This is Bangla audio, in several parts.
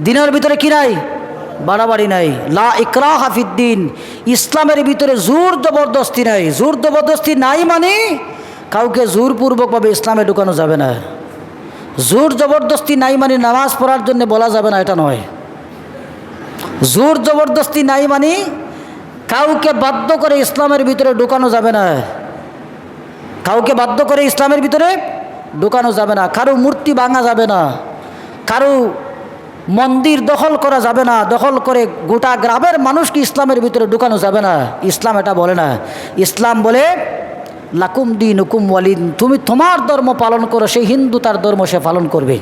দিনের ভিতরে কি নাই? বাড়াবাড়ি নাই। লা ইকরাহা ফিদ্দিন, ইসলামের ভিতরে জোর জবরদস্তি নাই। জোর জবরদস্তি নাই মানে কাউকে জোরপূর্বকভাবে ইসলামে ঢুকানো যাবে না। জোর জবরদস্তি নাই মানে নামাজ পড়ার জন্য বলা যাবে না, এটা নয়। জোর জবরদস্তি নাই মানে কাউকে বাধ্য করে ইসলামের ভিতরে ঢুকানো যাবে না। কাউকে বাধ্য করে ইসলামের ভিতরে ঢুকানো যাবে না। কারো মূর্তি ভাঙা যাবে না, কারো মন্দির দখল করা যাবে না, দখল করে গোটা গ্রামের মানুষকে ইসলামের ভিতরে ঢুকানো যাবে না। ইসলাম এটা বলে না। ইসলাম বলে লাকুম দীনুকুম ওয়ালিন, তুমি তোমার ধর্ম পালন করো, সেই হিন্দু তার ধর্ম সে পালন করবে।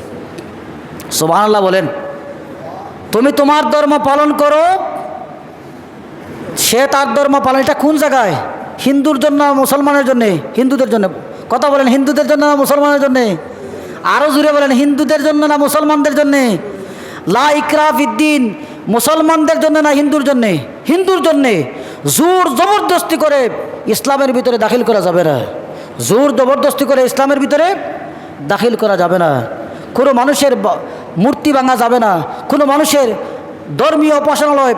সুবহানাল্লাহ বলেন। তুমি তোমার ধর্ম পালন করো, সে তার ধর্ম পালন। এটা কোন জায়গায়? হিন্দুর জন্য মুসলমানের জন্যে? হিন্দুদের জন্য। কথা বলেন, হিন্দুদের জন্য না মুসলমানের জন্যে? আরও জুড়ে বলেন, হিন্দুদের জন্য না মুসলমানদের জন্যে? লা ইকরাহা ফিদ্দিন, মুসলমানদের জন্য না হিন্দুর জন্যে? হিন্দুর জন্যে। জোর জবরদস্তি করে ইসলামের ভিতরে দাখিল করা যাবে না। জোর জবরদস্তি করে ইসলামের ভিতরে দাখিল করা যাবে না। কোনো মানুষের মূর্তি ভাঙা যাবে না, কোনো মানুষের ধর্মীয় উপাসনালয়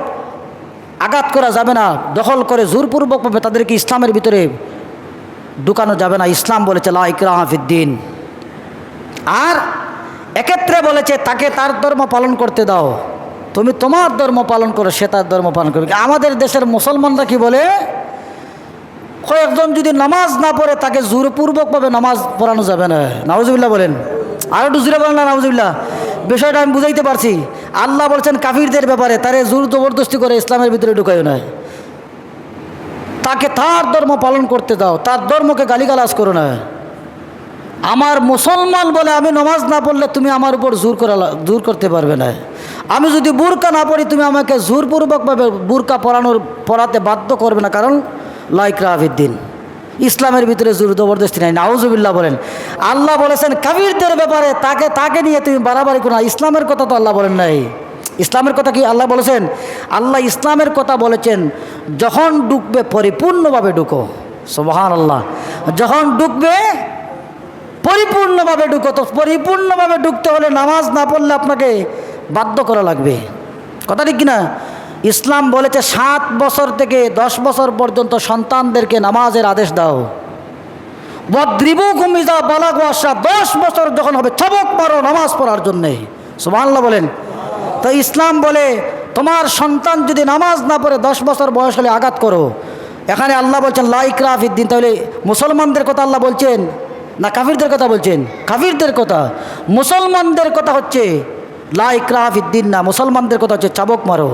আঘাত করা যাবে না, দখল করে জোরপূর্বকভাবে তাদেরকে ইসলামের ভিতরে ঢুকানো যাবে না। ইসলাম বলেছে লা ইকরাহা ফিদ্দিন। আর এক্ষেত্রে বলেছে তাকে তার ধর্ম পালন করতে দাও। তুমি তোমার ধর্ম পালন করো, সে তার ধর্ম পালন করবে। আমাদের দেশের মুসলমানরা কি বলে, কয়েকজন যদি নামাজ না পড়ে তাকে জোরপূর্বকভাবে নামাজ পড়ানো যাবে না। নাউজুবিল্লাহ বলেন। আর একটু জোরে বলেন না নাউজুবিল্লাহ। বিষয়টা আমি বুঝাইতে পারছি। আল্লাহ বলছেন কাফিরদের ব্যাপারে, তারে জোর জবরদস্তি করে ইসলামের ভিতরে ঢুকায় না। তাকে তার ধর্ম পালন করতে দাও, তার ধর্মকে গালিগালাজ করো না। আমার মুসলমান বলে আমি নামাজ না পড়লে তুমি আমার উপর জোর করতে পারবে না। আমি যদি বুরকা না পড়ি তুমি আমাকে জোরপূর্বকভাবে বুরকা পড়াতে বাধ্য করবে না, কারণ লা ইকরাহা ফিদ্দিন, ইসলামের ভিতরে জোর জবরদস্তি নাই। নাউজুবিল্লাহ বলেন। আল্লাহ বলেছেন কাফিরদের ব্যাপারে তাকে নিয়ে তুমি বাড়াবাড়ি করো না। ইসলামের কথা তো আল্লাহ বলেন নাই। ইসলামের কথা কি আল্লাহ বলেছেন? আল্লাহ ইসলামের কথা বলেছেন যখন ঢুকবে পরিপূর্ণভাবে ঢুকো। সুবহানাল্লাহ। যখন ঢুকবে পরিপূর্ণভাবে ঢুকো। তো পরিপূর্ণভাবে ঢুকতে হলে নামাজ না পড়লে আপনাকে বাধ্য করা লাগবে। কথা ঠিক কিনা? ইসলাম বলেছে 7 বছর থেকে 10 বছর পর্যন্ত সন্তানদেরকে নামাজের আদেশ দাও। ওয়াদরিবুহুম ইযা বালাগু 10 বছর যখন হবে চবক মারো নামাজ পড়ার জন্যে। সুবহানাল্লাহ বলেন। তো ইসলাম বলে তোমার সন্তান যদি নামাজ না পড়ে 10 বছর বয়স হলে আঘাত করো। এখানে আল্লাহ বলছেন লা ইকরাহা ফিদ্দিন। তাহলে মুসলমানদের কথা আল্লাহ বলছেন না কাফিরদের কথা বলছেন? কাফিরদের কথা। মুসলমানদের কথা হচ্ছে লা ইকরাহা ফিদ্দিন না, মুসলমানদের কথা হচ্ছে চাবক মারো।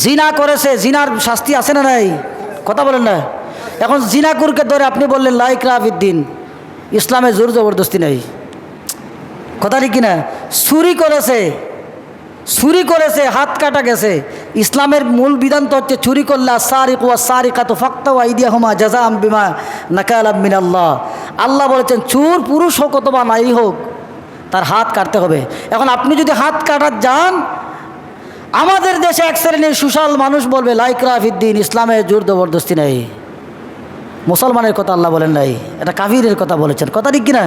জিনা করেছে, জিনার শাস্তি আছে না নাই? কথা বলেন না। এখন জিনাকুরকে ধরে আপনি বললেন লা ইকরাহা ফিদ্দিন, ইসলামে জোর জবরদস্তি নেই। কথা ঠিক কিনা? চুরি করেছে, হাত কাটা গেছে। ইসলামের মূল বিধান তো হচ্ছে চুরি করলে সারিকু ওয়াস সারিকাতু ফাকতাউ আইদিয়াহুমা জাযাআম বিমা নাকালাম মিনাল্লাহ। আল্লাহ বলেছেন চোর পুরুষ হোক অথবা নারী হোক তার হাত কাটতে হবে। এখন আপনি যদি হাত কাটার যান, আমাদের দেশে এক শ্রেণীর সুশাল মানুষ বলবে লা ইকরাহা ফিদ্দিন, ইসলামে জোর জবরদস্তি নেই। মুসলমানের কথা আল্লাহ বলেন নাই, এটা কাফিরের কথা বলেছেন। কথা ঠিক কিনা?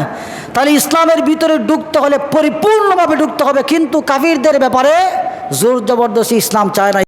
তাহলে ইসলামের ভিতরে ঢুকতে হলে পরিপূর্ণভাবে ঢুকতে হবে, কিন্তু কাফিরদের ব্যাপারে জোর জবরদস্তি ইসলাম চায় না।